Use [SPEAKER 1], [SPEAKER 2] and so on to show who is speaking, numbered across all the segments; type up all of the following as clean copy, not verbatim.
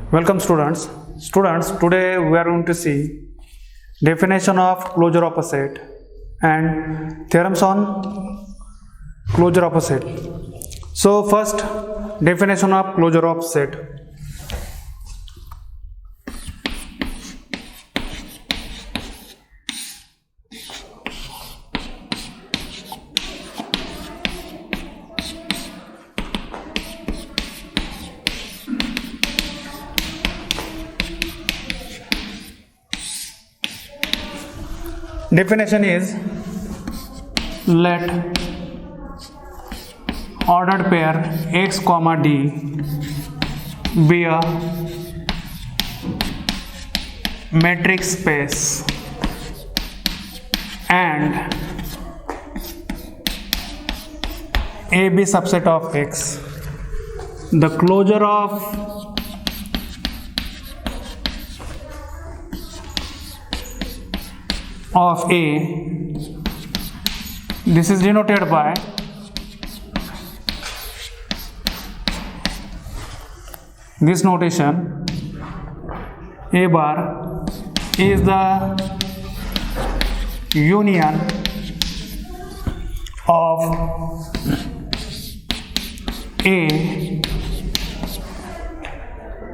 [SPEAKER 1] Welcome students. Students, today we are going to see definition of closure of a set and theorems on closure of a set. So first, definition of closure of set. Definition is, let ordered pair x comma d be a metric space and A be subset of x. The closure of A, this is denoted by this notation. A bar is the union of A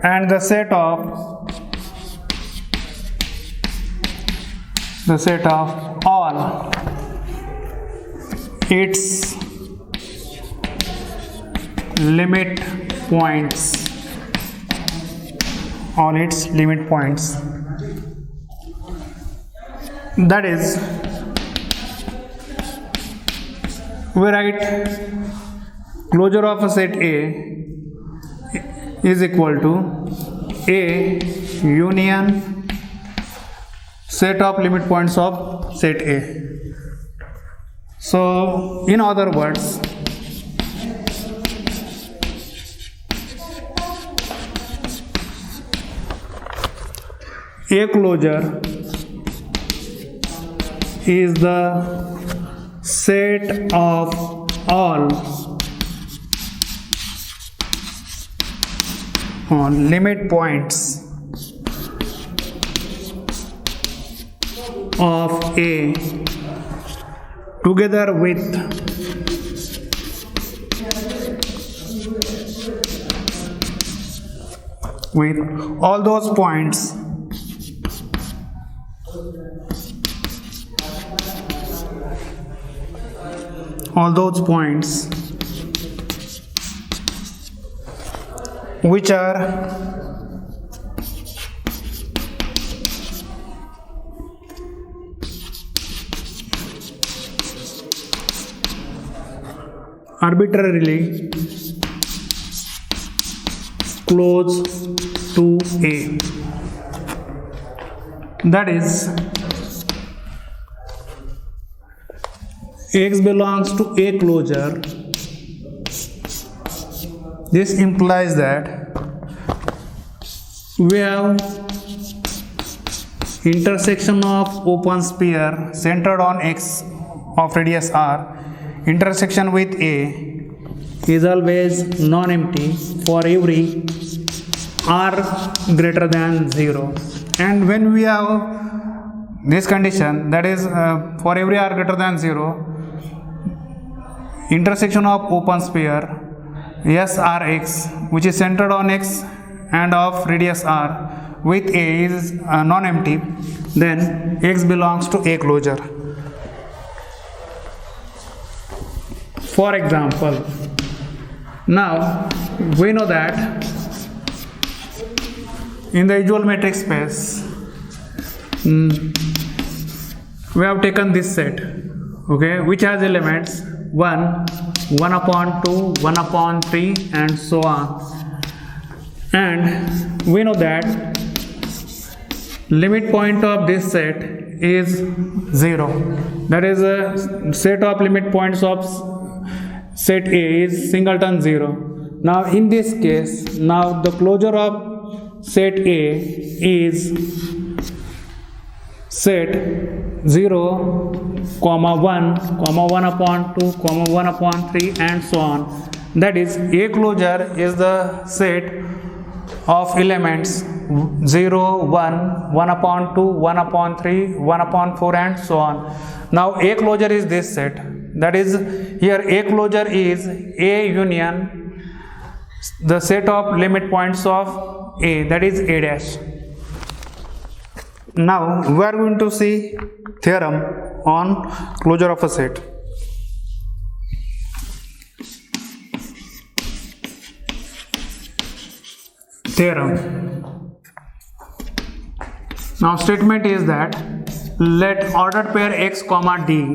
[SPEAKER 1] and the set of all its limit points, that is, we write closure of a set A is equal to A union set of limit points of set A. So in other words, A closure is the set of all limit points of A together with all those points which are arbitrarily close to A. That is, X belongs to A closure. This implies that we have intersection of open sphere centered on X of radius R. Intersection with A is always non-empty for every R greater than 0. And when we have this condition, that is for every R greater than 0, intersection of open sphere SRX, which is centered on X and of radius R with A is non-empty, then X belongs to A closure. For example, now we know that in the usual metric space we have taken this set, okay, which has elements 1, 1 upon 2, 1 upon 3 and so on, and we know that limit point of this set is 0. That is, a set of limit points of set A is singleton 0. Now in this case, now the closure of set A is set 0, 1 upon 2, 1 upon 3 and so on. That is, A closure is the set of elements 0, 1, 1 upon 2, 1 upon 3, 1 upon 4 and so on. Now A closure is this set, that is here A closure is A union the set of limit points of A, that is A dash. Now we are going to see theorem on closure of a set. Theorem. Now statement is that let ordered pair x comma d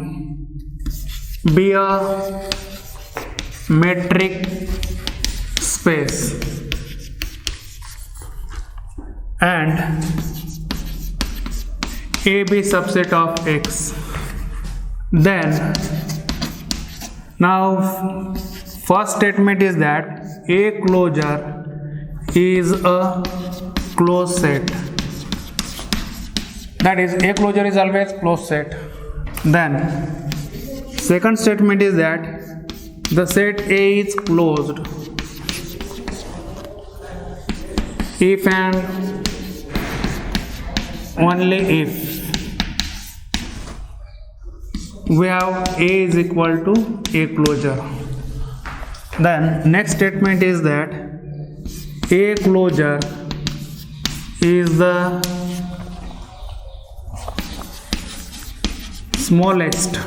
[SPEAKER 1] be a metric space and A be subset of x. Then now first statement is that A closure is a closed set, that is A closure is always closed set. Then second statement is that the set A is closed if and only if we have A is equal to A closure. Then next statement is that A closure is the smallest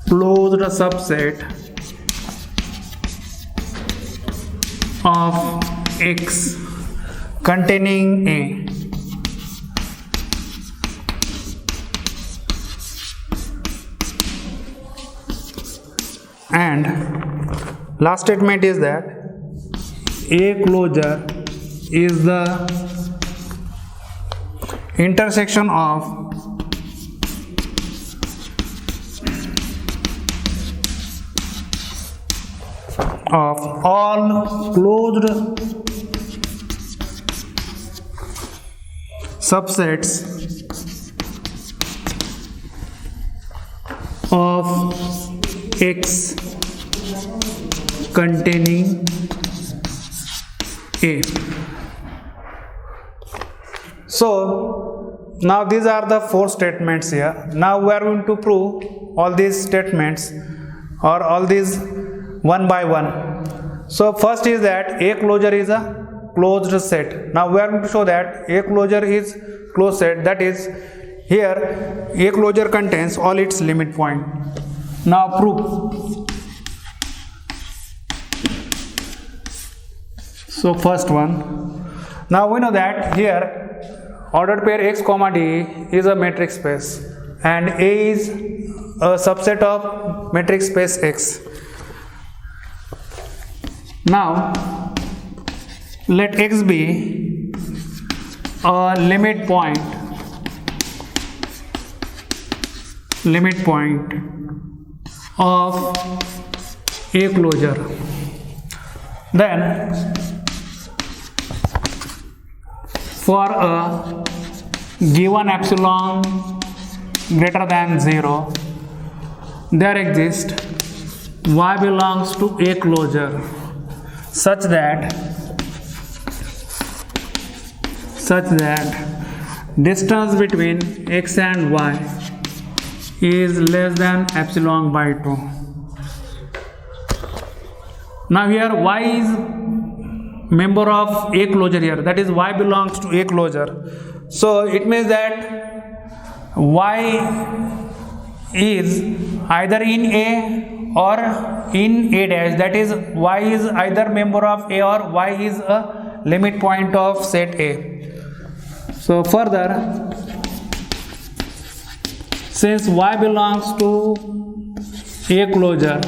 [SPEAKER 1] closed subset of X containing A. And last statement is that A closure is the intersection of all closed subsets of X containing A. So now these are the four statements here. Now we are going to prove all these statements or all these one by one. So first is that A closure is a closed set. Now we are going to show that A closure is closed set, that is here A closure contains all its limit point. Now proof. So first one. Now we know that here ordered pair x comma d is a metric space and A is a subset of metric space X. Now let X be a limit point of A closure. Then for a given epsilon greater than 0, there exists y belongs to A closure such that distance between x and y is less than epsilon by 2. Now here y is member of A closure here, that is y belongs to A closure. So it means that y is either in A or in A dash, that is y is either member of A or y is a limit point of set A. So further, since y belongs to A closure,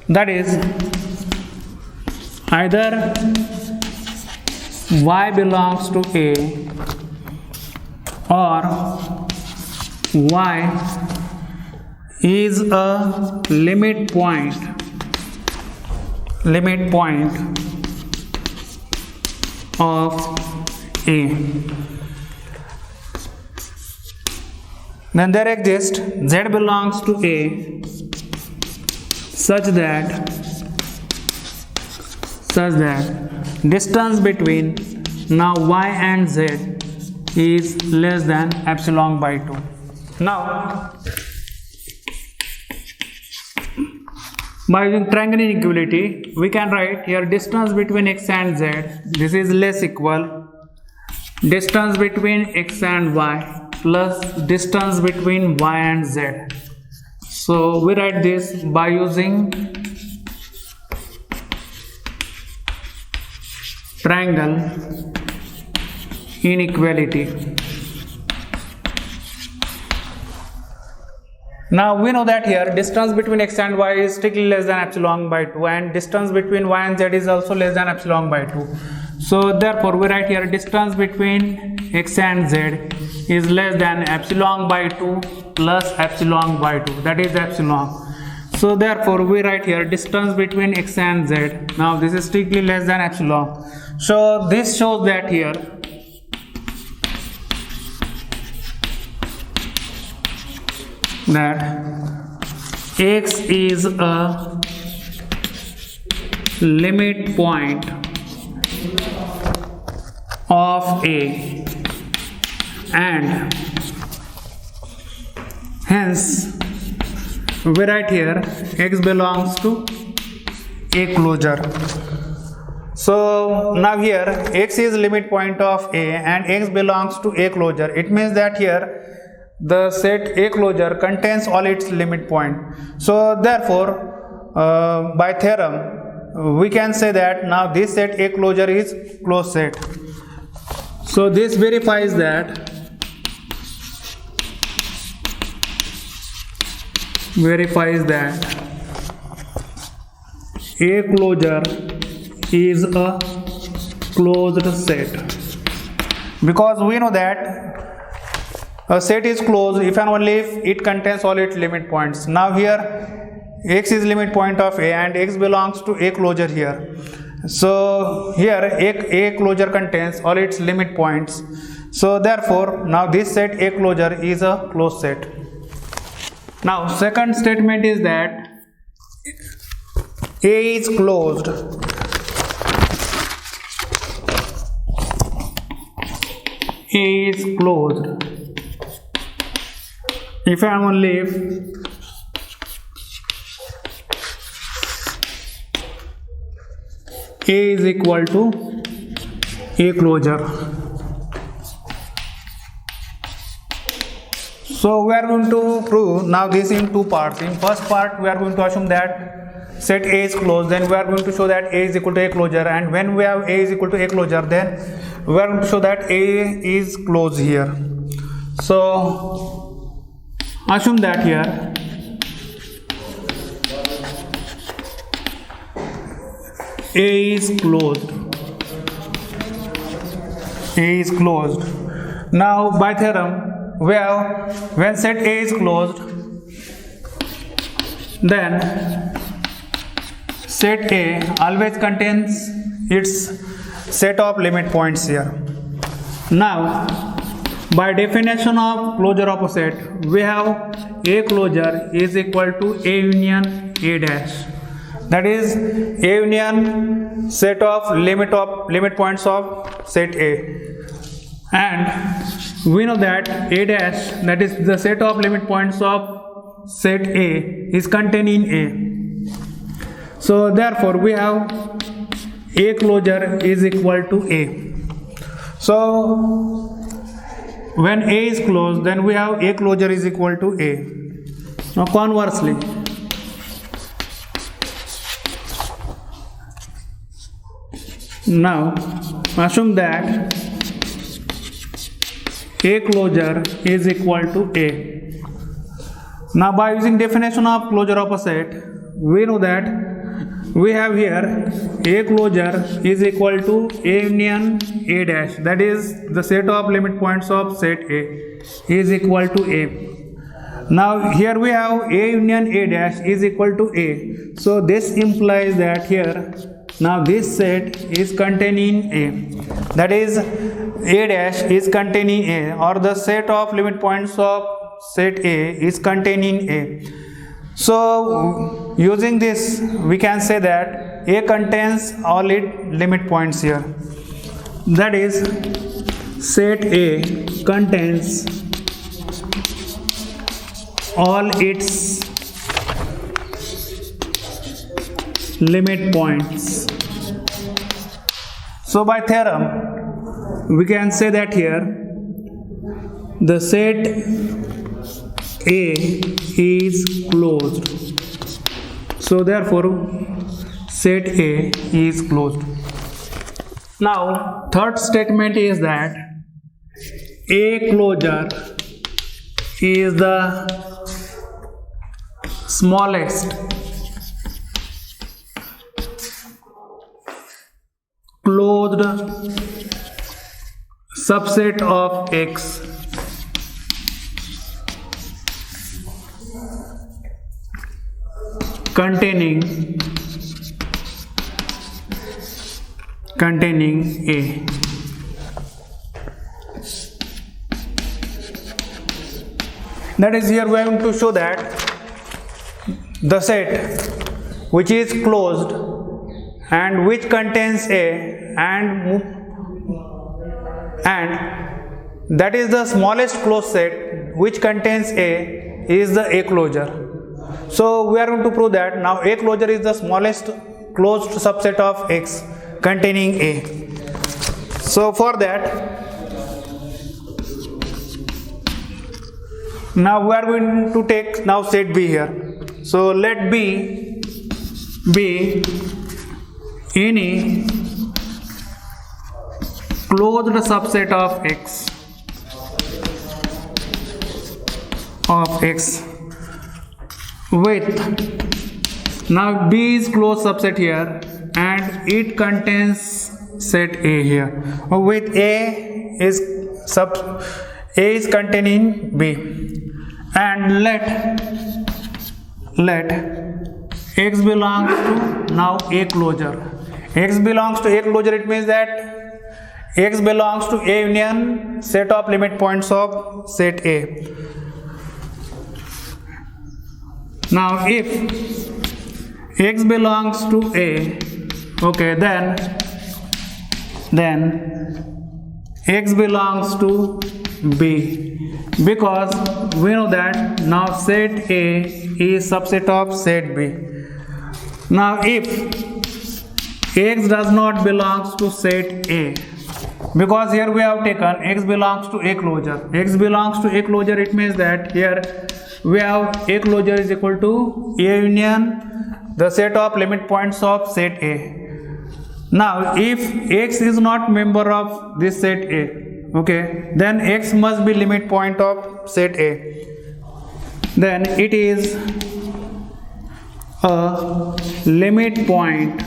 [SPEAKER 1] that is either y belongs to A or y is a limit point of A. Then there exists z belongs to A such that such that distance between now y and z is less than epsilon by 2. Now, by using triangle inequality, we can write here distance between x and z, this is less equal distance between x and y plus distance between y and z. So we write this by using triangle inequality. Now we know that here distance between x and y is strictly less than epsilon by 2, and distance between y and z is also less than epsilon by 2. So therefore we write here distance between x and z is less than epsilon by 2 plus epsilon by 2, that is epsilon. So therefore we write here distance between x and z, now this is strictly less than epsilon. So this shows that here that x is a limit point of A, and hence we write here x belongs to A closure. So now here x is limit point of A and x belongs to A closure. It means that here the set A closure contains all its limit point. So therefore by theorem we can say that now this set A closure is closed set. So this verifies that A closure is a closed set, because we know that a set is closed if and only if it contains all its limit points. Now here x is limit point of A and x belongs to A closure here. So here A closure contains all its limit points. So therefore now this set A closure is a closed set. Now second statement is that A is closed if and only if A is equal to A closure. So we are going to prove now this in two parts. In first part we are going to assume that set A is closed, then we are going to show that A is equal to A closure, and when we have A is equal to A closure, then we are going to show that A is closed here. So assume that here A is closed. Now by theorem we have when set A is closed, then set A always contains its set of limit points here. Now by definition of closure of a set, we have A closure is equal to A union A dash, that is A union set of limit points of set A, and we know that A dash, that is the set of limit points of set A, is contained in A. So therefore we have A closure is equal to A. So when A is closed, then we have A closure is equal to A. Now conversely, now assume that A closure is equal to A. Now by using definition of closure of a set, we know that we have here A closure is equal to A union A dash, that is the set of limit points of set A is equal to A. Now here we have A union A dash is equal to A. So this implies that here now this set is contained in A, that is A dash is contained in A, or the set of limit points of set A is contained in A. So using this we can say that A contains all its limit points here. That is, set A contains all its limit points. So by theorem we can say that here the set A is closed. So therefore set A is closed. Now third statement is that A closure is the smallest closed subset of X containing A. That is, here we are going to show that the set which is closed and which contains A and that is the smallest closed set which contains A is the A closure. So we are going to prove that now A closure is the smallest closed subset of X containing A. So for that, now we are going to take now set B here. So let B be any closed subset of X with, now B is closed subset here and it contains set A here, with A is containing B, and let X belongs to now A closure. X belongs to A closure, it means that X belongs to A union set of limit points of set A. Now if X belongs to A, okay, then X belongs to B, because we know that now set A is subset of set B. Now if X does not belongs to set A, because here we have taken X belongs to A closure. X belongs to A closure, it means that here we have A closure is equal to A union the set of limit points of set A. Now if X is not member of this set A, okay, then X must be limit point of set A. Then it is a limit point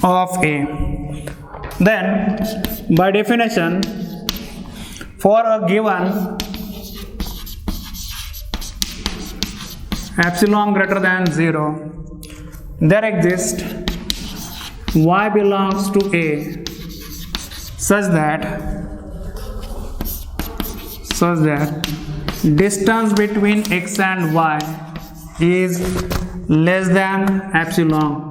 [SPEAKER 1] of A. Then by definition, for a given epsilon greater than 0, there exists y belongs to A such that distance between X and Y is less than epsilon.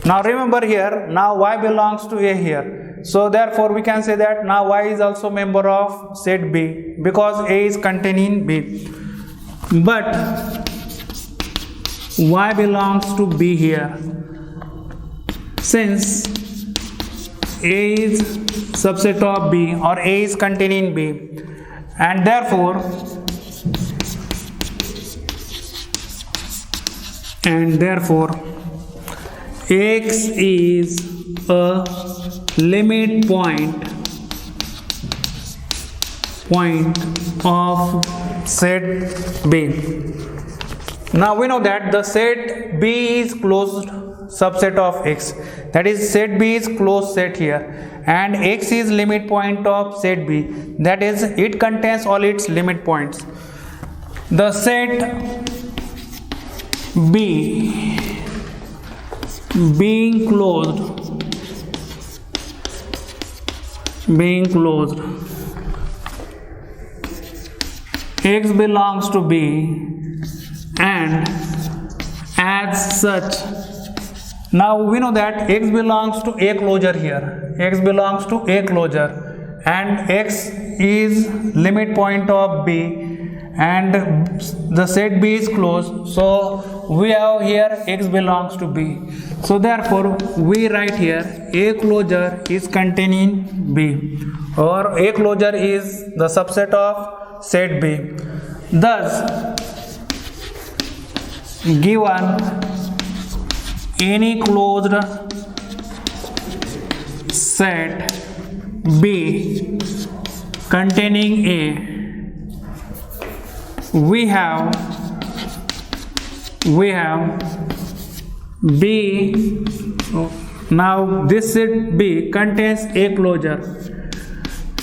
[SPEAKER 1] Now remember here, now Y belongs to A here. So therefore we can say that now Y is also member of set B because A is containing B. But Y belongs to B here. Since A is subset of B or A is containing B, and therefore X is a limit point of set B. Now we know that the set B is closed subset of X, that is set B is closed set here, and X is limit point of set B, that is it contains all its limit points. The set B being closed X belongs to B, and as such, now we know that X belongs to a closure here. X belongs to a closure, and X is limit point of B, and the set B is closed. So we have here X belongs to B. So therefore we write here a closure is containing B, or a closure is the subset of set B. Thus, given any closed set B containing A, we have B. Now this set B contains a closure,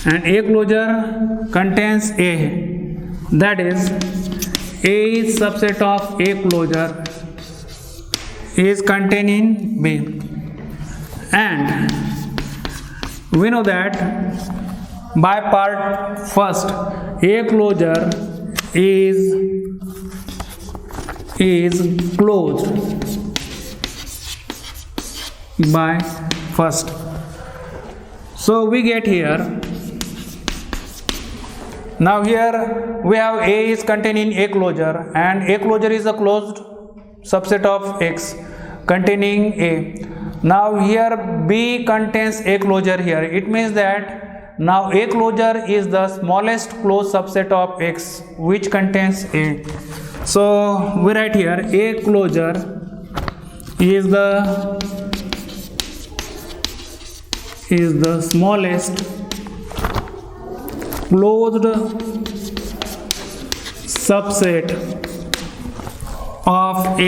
[SPEAKER 1] and a closure contains A, that is A is subset of a closure is containing B, and we know that by part first, a closure is closed by first. So we get here, now here we have A is containing a closure, and a closure is a closed subset of X containing A. Now here B contains a closure here. It means that now a closure is the smallest closed subset of X which contains A. So we write here a closure is the smallest closed subset of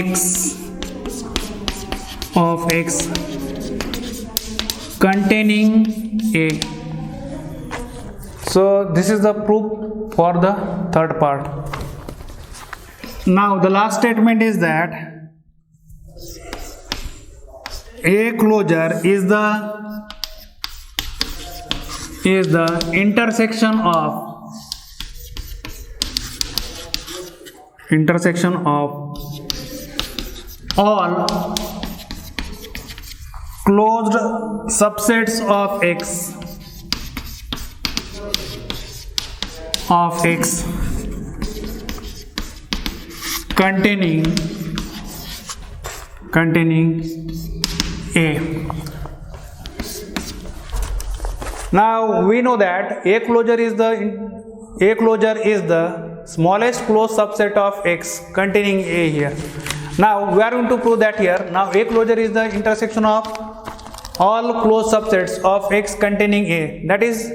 [SPEAKER 1] X containing A. So this is the proof for the third part. Now the last statement is that a closure is the intersection of all closed subsets of X containing A. Now we know that a closure is the smallest closed subset of X containing A here. Now we are going to prove that here. Now a closure is the intersection of all closed subsets of X containing A. That is,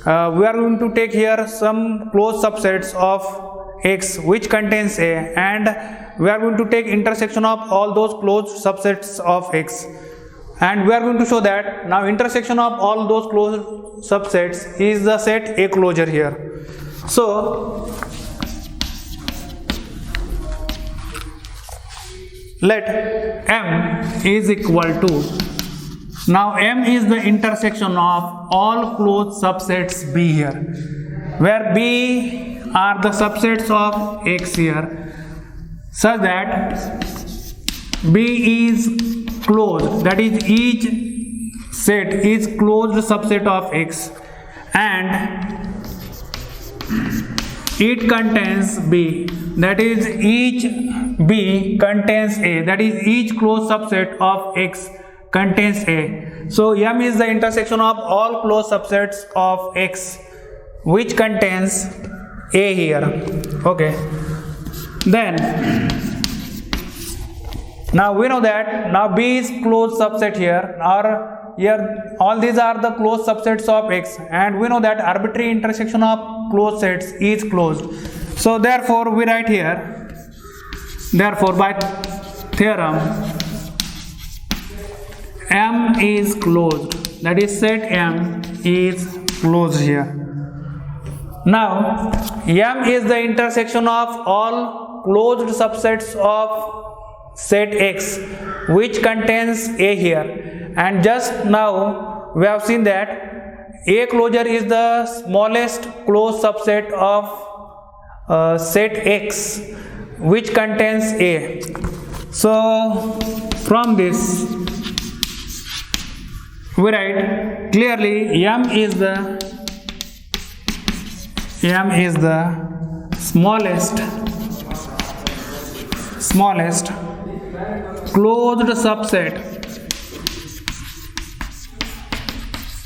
[SPEAKER 1] we are going to take here some closed subsets of X which contains A, and we are going to take intersection of all those closed subsets of X, and we are going to show that now intersection of all those closed subsets is the set A closure here. So let M is equal to, now M is the intersection of all closed subsets B here, where B are the subsets of X here, such that B is closed, that is each set is closed subset of X, and it contains B, that is each B contains A, that is each closed subset of X contains A. So M is the intersection of all closed subsets of X which contains A here. Okay, then now we know that now B is closed subset here, or here all these are the closed subsets of X, and we know that arbitrary intersection of closed sets is closed. So therefore we write here, therefore by theorem M is closed, that is set M is closed here. Now M is the intersection of all closed subsets of set X which contains A here, and just now we have seen that A closure is the smallest closed subset of set X which contains A. So from this we write clearly M is the smallest closed subset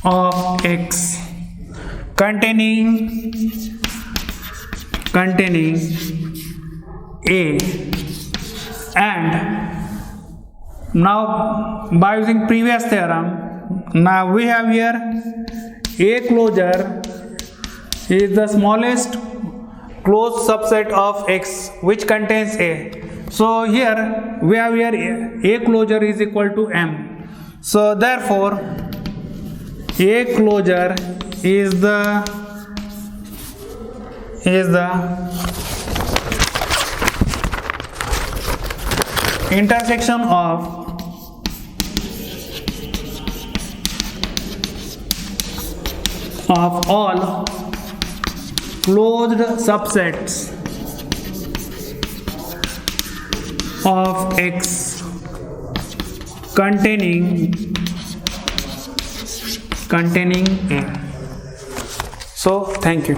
[SPEAKER 1] of X containing A. And now by using previous theorem, now we have here A closure is the smallest closed subset of X which contains A. So here we have here A closure is equal to M. So therefore A closure is the intersection of all closed subsets of X containing A. So thank you.